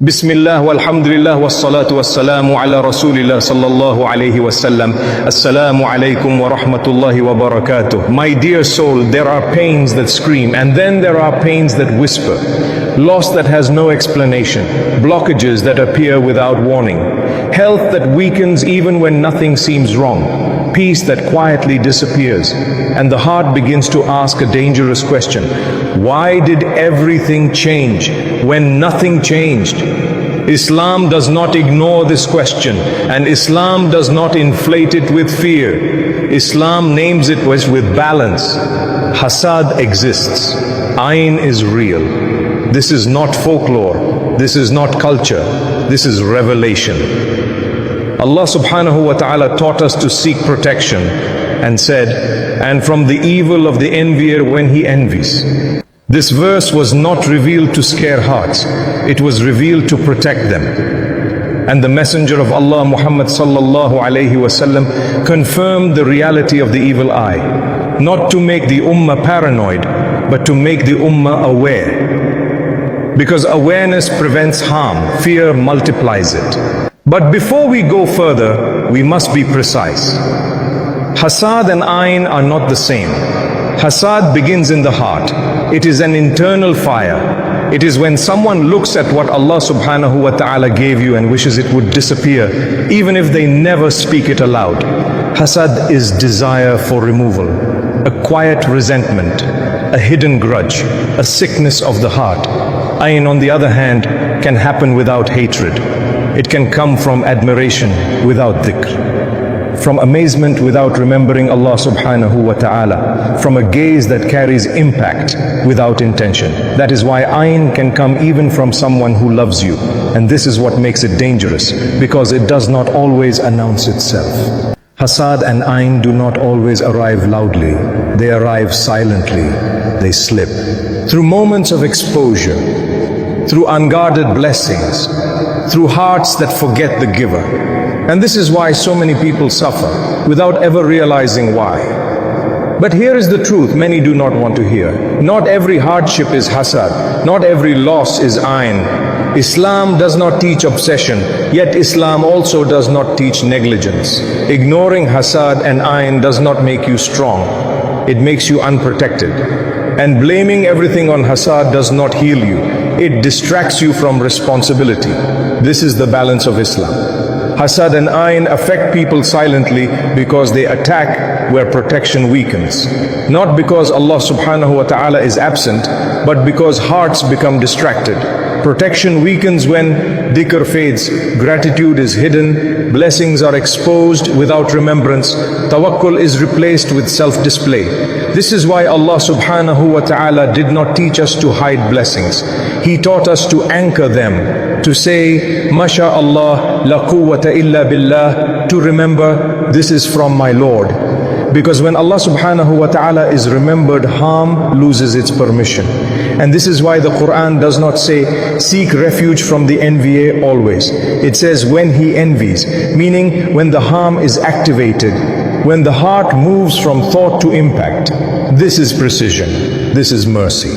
Bismillah walhamdulillah wassalatu wassalamu ala rasulillah sallallahu alayhi wasallam. Assalamu alaikum wa rahmatullahi wa barakatuh. My dear soul, there are pains that scream, and then there are pains that whisper. Loss that has no explanation, blockages that appear without warning, health that weakens even when nothing seems wrong, peace that quietly disappears, and the heart begins to ask a dangerous question: why did everything change when nothing changed? Islam does not ignore this question, and Islam does not inflate it with fear. Islam names it with balance. Hasad exists. Ayn is real. This is not folklore. This is not culture. This is revelation. Allah subhanahu wa ta'ala taught us to seek protection and said, "And from the evil of the envier when he envies." This verse was not revealed to scare hearts. It was revealed to protect them. And the Messenger of Allah Muhammad sallallahu alayhi wasallam confirmed the reality of the evil eye, not to make the ummah paranoid, but to make the ummah aware. Because awareness prevents harm, fear multiplies it. But before we go further, we must be precise. Hasad and Ayn are not the same. Hasad begins in the heart. It is an internal fire. It is when someone looks at what Allah subhanahu wa ta'ala gave you and wishes it would disappear, even if they never speak it aloud. Hasad is desire for removal, a quiet resentment, a hidden grudge, a sickness of the heart. Ayn, on the other hand, can happen without hatred. It can come from admiration without dhikr, from amazement without remembering Allah subhanahu wa ta'ala, from a gaze that carries impact without intention. That is why Ayn can come even from someone who loves you. And this is what makes it dangerous, because it does not always announce itself. Hasad and Ayn do not always arrive loudly. They arrive silently. They slip. Through moments of exposure, through unguarded blessings, through hearts that forget the giver. And this is why so many people suffer without ever realizing why. But here is the truth many do not want to hear. Not every hardship is hasad. Not every loss is ayn. Islam does not teach obsession, yet Islam also does not teach negligence. Ignoring hasad and ayn does not make you strong. It makes you unprotected. And blaming everything on hasad does not heal you. It distracts you from responsibility. This is the balance of Islam. Hasad and Ayn affect people silently because they attack where protection weakens. Not because Allah subhanahu wa ta'ala is absent, but because hearts become distracted. Protection weakens when dhikr fades, gratitude is hidden, blessings are exposed without remembrance, tawakkul is replaced with self-display. This is why Allah subhanahu wa ta'ala did not teach us to hide blessings. He taught us to anchor them, to say, MashaAllah, la quwwata illa billah, to remember, this is from my Lord. Because when Allah subhanahu wa ta'ala is remembered, harm loses its permission. And this is why the Quran does not say, seek refuge from the envier always. It says, when he envies, meaning when the harm is activated, when the heart moves from thought to impact. This is precision. This is mercy.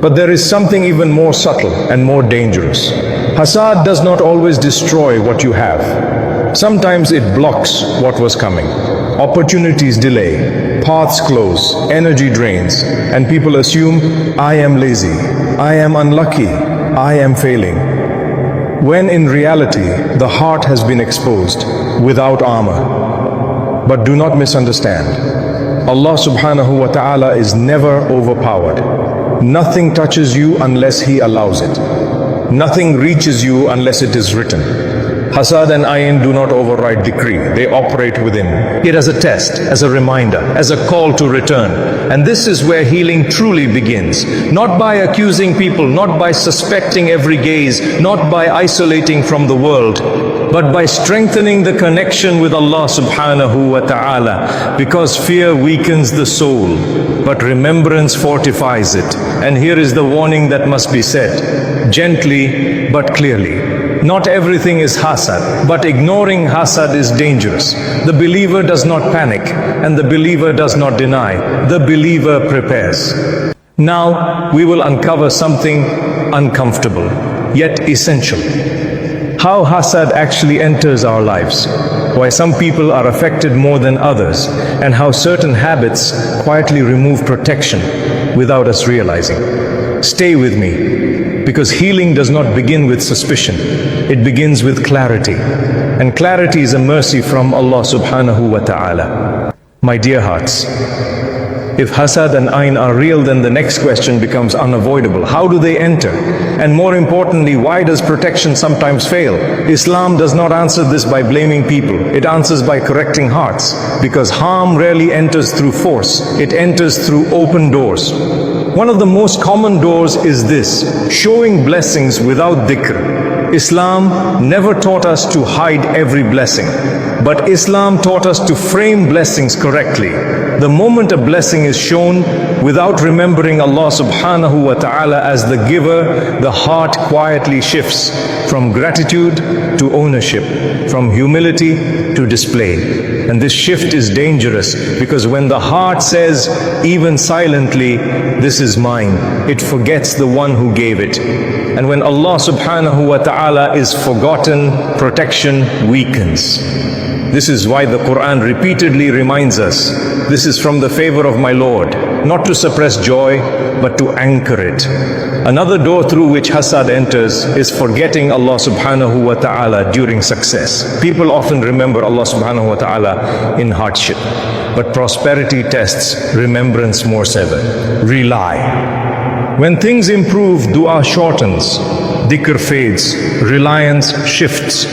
But there is something even more subtle and more dangerous. Hasad does not always destroy what you have. Sometimes it blocks what was coming. Opportunities delay, paths close, energy drains, and people assume, I am lazy, I am unlucky, I am failing. When in reality, the heart has been exposed without armor. But do not misunderstand. Allah subhanahu wa ta'ala is never overpowered. Nothing touches you unless He allows it. Nothing reaches you unless it is written. Hasad and Ayn do not override decree. They operate within. It as a test, as a reminder, as a call to return. And this is where healing truly begins. Not by accusing people, not by suspecting every gaze, not by isolating from the world, but by strengthening the connection with Allah subhanahu wa ta'ala. Because fear weakens the soul, but remembrance fortifies it. And here is the warning that must be said, gently but clearly. Not everything is hasad, but ignoring hasad is dangerous. The believer does not panic, and the believer does not deny. The believer prepares. Now we will uncover something uncomfortable. yet essential. How hasad actually enters our lives, why some people are affected more than others, and how certain habits quietly remove protection without us realizing. Stay with me, because healing does not begin with suspicion, it begins with clarity. And clarity is a mercy from Allah subhanahu wa ta'ala. My dear hearts, if hasad and ayn are real, then the next question becomes unavoidable. How do they enter? And more importantly, why does protection sometimes fail? Islam does not answer this by blaming people. It answers by correcting hearts. Because harm rarely enters through force. It enters through open doors. One of the most common doors is this: showing blessings without dhikr. Islam never taught us to hide every blessing, but Islam taught us to frame blessings correctly. The moment a blessing is shown without remembering Allah subhanahu wa ta'ala as the giver, the heart quietly shifts from gratitude to ownership, from humility to display. And this shift is dangerous, because when the heart says, even silently, this is mine, it forgets the one who gave it. And when Allah subhanahu wa ta'ala is forgotten, protection weakens. This is why the Quran repeatedly reminds us, this is from the favor of my Lord, not to suppress joy, but to anchor it. Another door through which hasad enters is forgetting Allah subhanahu wa ta'ala during success. People often remember Allah subhanahu wa ta'ala in hardship, but prosperity tests remembrance more severe. Rely. When things improve, dua shortens, dhikr fades, reliance shifts.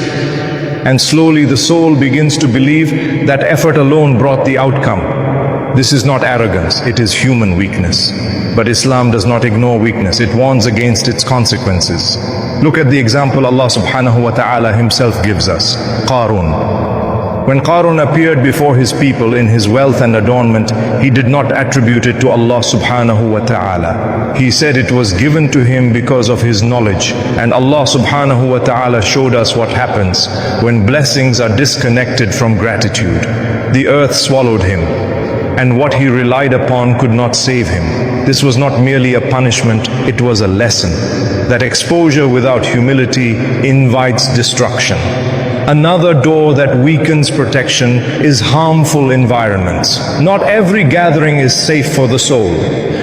And slowly the soul begins to believe that effort alone brought the outcome. This is not arrogance, it is human weakness. But Islam does not ignore weakness, it warns against its consequences. Look at the example Allah subhanahu wa ta'ala himself gives us. Qarun. When Qarun appeared before his people in his wealth and adornment, he did not attribute it to Allah subhanahu wa ta'ala. He said it was given to him because of his knowledge. And Allah subhanahu wa ta'ala showed us what happens when blessings are disconnected from gratitude. The earth swallowed him, and what he relied upon could not save him. This was not merely a punishment, it was a lesson. That exposure without humility invites destruction. Another door that weakens protection is harmful environments. Not every gathering is safe for the soul.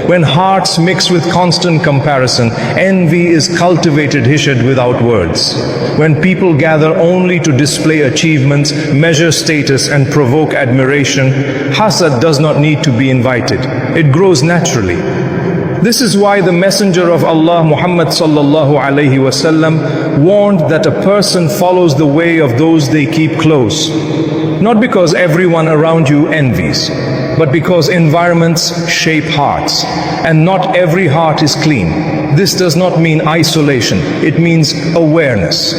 When hearts mix with constant comparison, envy is cultivated hishad without words. When people gather only to display achievements, measure status and provoke admiration, hasad does not need to be invited. It grows naturally. This is why the Messenger of Allah Muhammad sallallahu alaihi wasallam warned that a person follows the way of those they keep close. Not because everyone around you envies, but because environments shape hearts, and not every heart is clean. This does not mean isolation, it means awareness.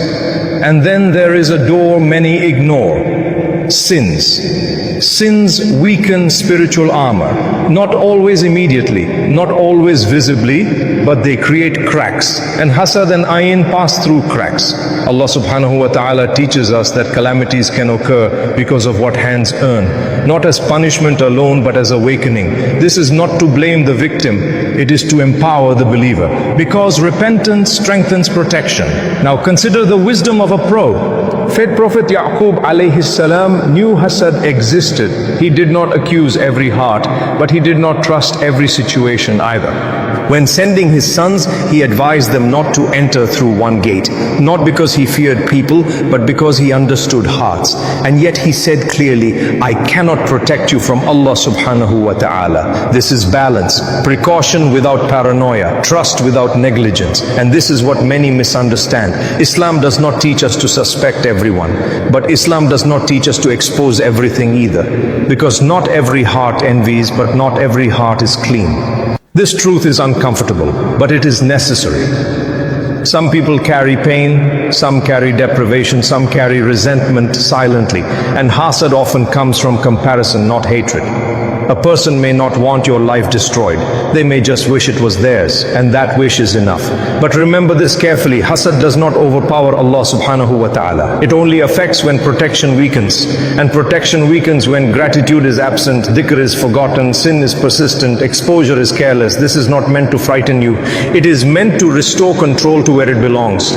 And then there is a door many ignore: sins. Sins weaken spiritual armor, not always immediately, not always visibly, but they create cracks. And hasad and ayn pass through cracks. Allah subhanahu wa ta'ala teaches us that calamities can occur because of what hands earn, not as punishment alone, but as awakening. This is not to blame the victim, it is to empower the believer, because repentance strengthens protection. Now consider the wisdom of a pro. Prophet Yaqub alayhi salam knew hasad existed. He did not accuse every heart, but he did not trust every situation either. When sending his sons, he advised them not to enter through one gate, not because he feared people, but because he understood hearts. And yet he said clearly, I cannot protect you from Allah subhanahu wa ta'ala. This is balance, precaution without paranoia, trust without negligence. And this is what many misunderstand. Islam does not teach us to suspect everyone, but Islam does not teach us to expose everything either. Because not every heart envies, but not every heart is clean. This truth is uncomfortable, but it is necessary. Some people carry pain, some carry deprivation, some carry resentment silently, and hasad often comes from comparison, not hatred. A person may not want your life destroyed. They may just wish it was theirs, and that wish is enough. But remember this carefully, hasad does not overpower Allah subhanahu wa ta'ala. It only affects when protection weakens. And protection weakens when gratitude is absent, dhikr is forgotten, sin is persistent, exposure is careless. This is not meant to frighten you. It is meant to restore control to where it belongs.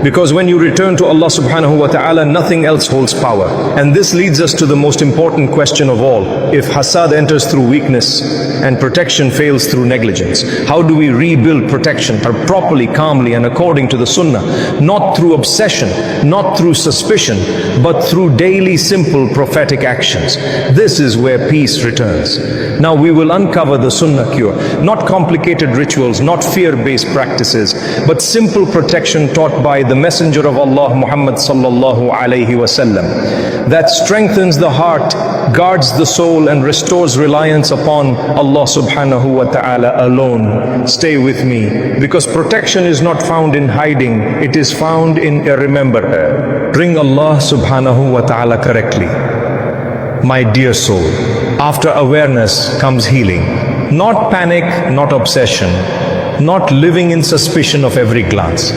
Because when you return to Allah subhanahu wa ta'ala, nothing else holds power. And this leads us to the most important question of all. If hasad enters through weakness and protection fails through negligence, how do we rebuild protection properly, calmly, and according to the sunnah? Not through obsession, not through suspicion, but through daily simple prophetic actions. This is where peace returns. Now we will uncover the sunnah cure. Not complicated rituals, not fear-based practices, but simple protection taught by the Messenger of Allah Muhammad sallallahu alayhi wasallam, that strengthens the heart, guards the soul, and restores reliance upon Allah subhanahu wa ta'ala alone. Stay with me, because protection is not found in hiding, it is found in a remember. Bring Allah subhanahu wa ta'ala correctly. My dear soul, after awareness comes healing. Not panic, not obsession, not living in suspicion of every glance.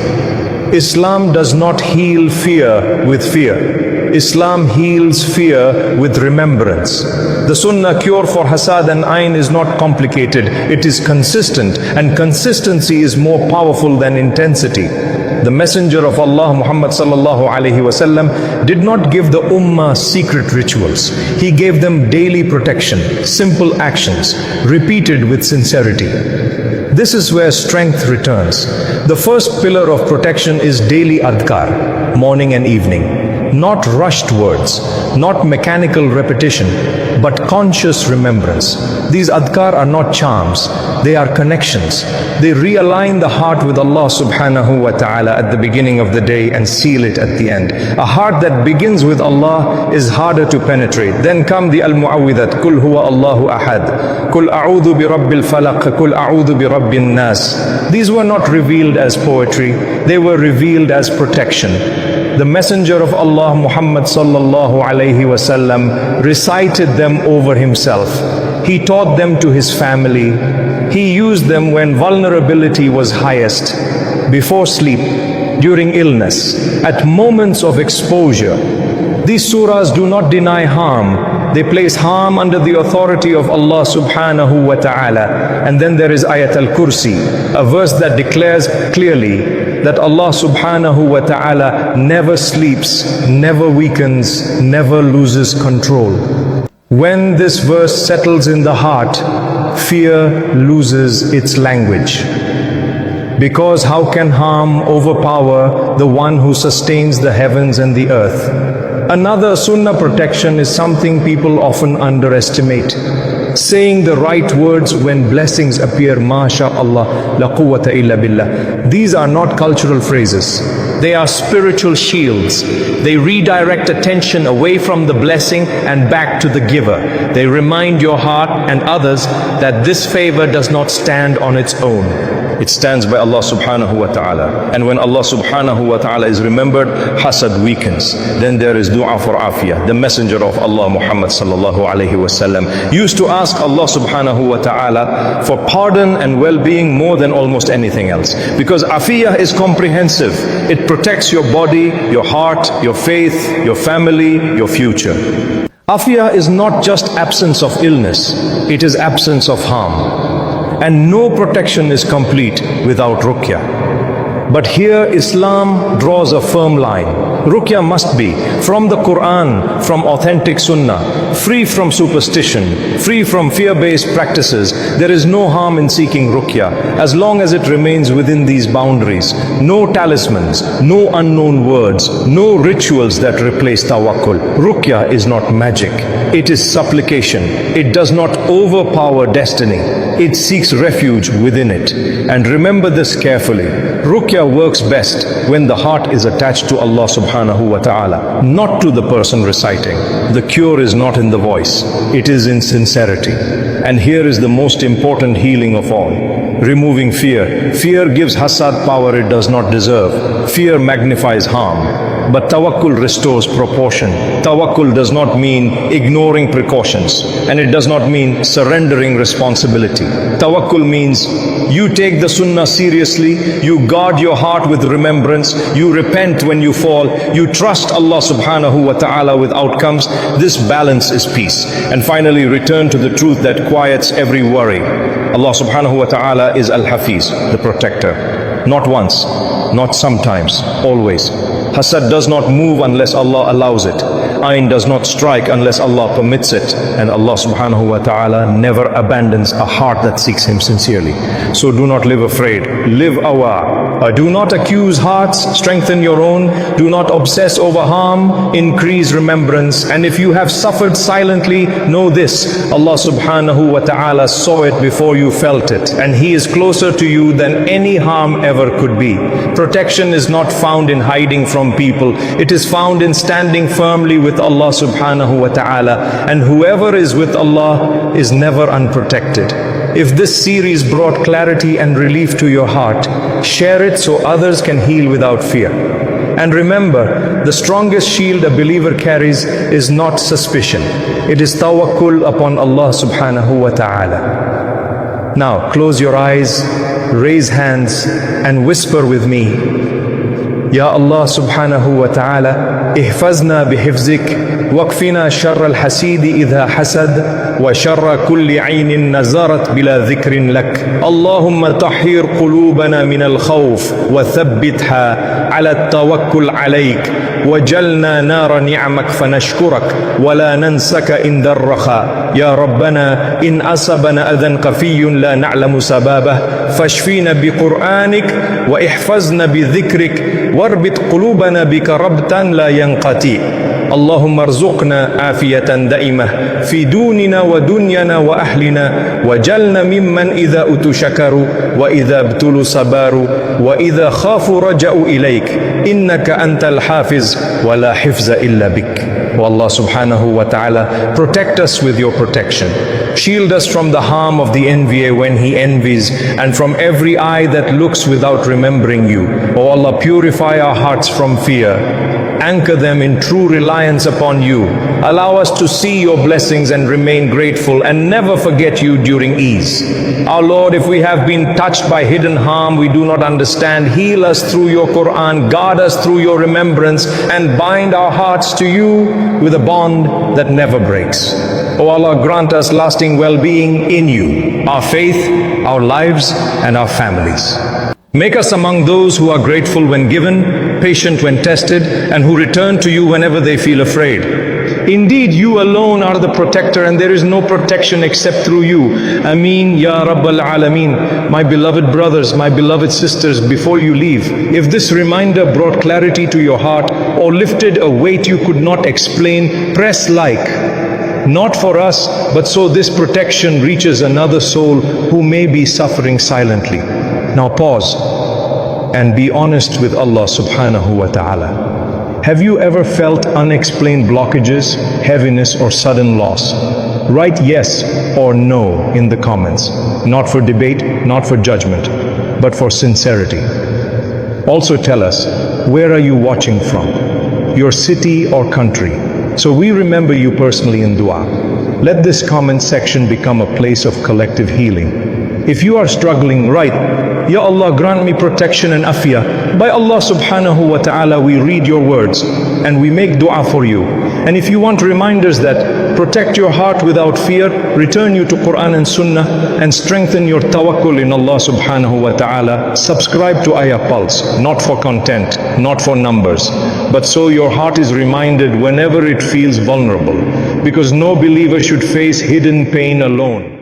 Islam does not heal fear with fear. Islam heals fear with remembrance. The sunnah cure for hasad and ayn is not complicated, it is consistent, and consistency is more powerful than intensity. The Messenger of Allah Muhammad sallallahu alaihi wasallam did not give the ummah secret rituals. He gave them daily protection, simple actions, repeated with sincerity. This is where strength returns. The first pillar of protection is daily adhkar, morning and evening. Not rushed words, not mechanical repetition, but conscious remembrance. These adhkar are not charms, they are connections. They realign the heart with Allah subhanahu wa ta'ala at the beginning of the day and seal it at the end. A heart that begins with Allah is harder to penetrate. Then come the al-mu'awwidhat, Kul huwa Allahu ahad, Kul a'udhu bi rabbil falaq, Kul a'udhu bi rabbin nas. These were not revealed as poetry, they were revealed as protection. The Messenger of Allah Muhammad sallallahu alayhi wasallam recited them over himself. He taught them to his family. He used them when vulnerability was highest, before sleep, during illness, at moments of exposure. These surahs do not deny harm. They place harm under the authority of Allah subhanahu wa ta'ala. And then there is Ayat al-Kursi, a verse that declares clearly that Allah subhanahu wa ta'ala never sleeps, never weakens, never loses control. When this verse settles in the heart, fear loses its language. Because how can harm overpower the one who sustains the heavens and the earth? Another sunnah protection is something people often underestimate. Saying the right words when blessings appear, MashaAllah, la quwwata illa billah. These are not cultural phrases. They are spiritual shields. They redirect attention away from the blessing and back to the giver. They remind your heart and others that this favor does not stand on its own. It stands by Allah subhanahu wa ta'ala. And when Allah subhanahu wa ta'ala is remembered, hasad weakens. Then there is dua for afiyah. The Messenger of Allah Muhammad sallallahu alayhi wasallam used to ask Allah subhanahu wa ta'ala for pardon and well-being more than almost anything else. Because afiyah is comprehensive. It protects your body, your heart, your faith, your family, your future. Afiyah is not just absence of illness, it is absence of harm. And no protection is complete without ruqyah. But here Islam draws a firm line. Ruqyah must be from the Quran, from authentic sunnah, free from superstition, free from fear-based practices. There is no harm in seeking ruqyah as long as it remains within these boundaries. No talismans, no unknown words, no rituals that replace tawakkul. Ruqyah is not magic. It is supplication. It does not overpower destiny. It seeks refuge within it. And remember this carefully. Ruqyah works best when the heart is attached to Allah subhanahu wa ta'ala, not to the person reciting. The cure is not in the voice, it is in sincerity. And here is the most important healing of all. removing fear. Fear gives Hasad power it does not deserve. Fear magnifies harm. But tawakkul restores proportion. Tawakkul does not mean ignoring precautions, and it does not mean surrendering responsibility. Tawakkul means you take the sunnah seriously, you guard your heart with remembrance, you repent when you fall, you trust Allah subhanahu wa ta'ala with outcomes. This balance is peace. And finally, return to the truth that quiets every worry. Allah subhanahu wa ta'ala is Al-Hafiz, the protector. Not once, not sometimes, always. Hasad does not move unless Allah allows it. Ain does not strike unless Allah permits it. And Allah subhanahu wa ta'ala never abandons a heart that seeks Him sincerely. So do not live afraid. Live aware. Do not accuse hearts. Strengthen your own. Do not obsess over harm. Increase remembrance. And if you have suffered silently, know this. Allah subhanahu wa ta'ala saw it before you felt it. And He is closer to you than any harm ever could be. Protection is not found in hiding from people. It is found in standing firmly with Allah subhanahu wa ta'ala. And whoever is with Allah is never unprotected. If this series brought clarity and relief to your heart, share it so others can heal without fear. And remember, the strongest shield a believer carries is not suspicion. It is tawakkul upon Allah subhanahu wa ta'ala. Now, close your eyes, raise hands, and whisper with me. Ya Allah subhanahu wa ta'ala, ihfazna bihifzik, waqfina sharra al-hasidi idha hasad, wa sharra kulli aynin nazarat bila dhikrin lak. Allahumma tahhir qulubana min al-khawf, wa thabbitha ala at-tawakkul alayk. وجلنا نار نعمك فنشكرك ولا ننسك عند الرخاء يا ربنا إن أصبنا أذى قفي لا نعلم سبابه فاشفينا بقرآنك واحفظنا بذكرك واربط قلوبنا بك ربطا لا ينقطع اللهم ارزقنا عافية دائمة في دوننا ودنيانا وأهلنا وجلنا ممن إذا أتوا شكروا وإذا ابتلوا صبروا وإذا خافوا رجعوا إليك إنك أنت الحافظ ولا حفظ إلا بك. O Allah subhanahu wa ta'ala, protect us with your protection. Shield us from the harm of the envier when he envies, and from every eye that looks without remembering you. O Allah, purify our hearts from fear. Anchor them in true reliance upon you. Allow us to see your blessings and remain grateful and never forget you during ease. Our Lord, if we have been touched by hidden harm we do not understand, heal us through your Quran, guard us through your remembrance, and bind our hearts to you with a bond that never breaks. O Allah, grant us lasting well-being in you, our faith, our lives, and our families. Make us among those who are grateful when given, patient when tested, and who return to you whenever they feel afraid. Indeed, you alone are the protector, and there is no protection except through you. Ameen, Ya Rabbal Alameen. My beloved brothers, my beloved sisters, before you leave, if this reminder brought clarity to your heart or lifted a weight you could not explain, press like. Not for us, but so this protection reaches another soul who may be suffering silently. Now pause and be honest with Allah subhanahu wa ta'ala. Have you ever felt unexplained blockages, heaviness, or sudden loss? Write yes or no in the comments. Not for debate, not for judgment, but for sincerity. Also tell us, where are you watching from? Your city or country? So we remember you personally in dua. Let this comment section become a place of collective healing. If you are struggling, write, Ya Allah, grant me protection and afiyah. By Allah subhanahu wa ta'ala, we read your words and we make dua for you. And if you want reminders that protect your heart without fear, return you to Quran and Sunnah, and strengthen your tawakkul in Allah subhanahu wa ta'ala, subscribe to Ayah Pulse, not for content, not for numbers, but so your heart is reminded whenever it feels vulnerable. Because no believer should face hidden pain alone.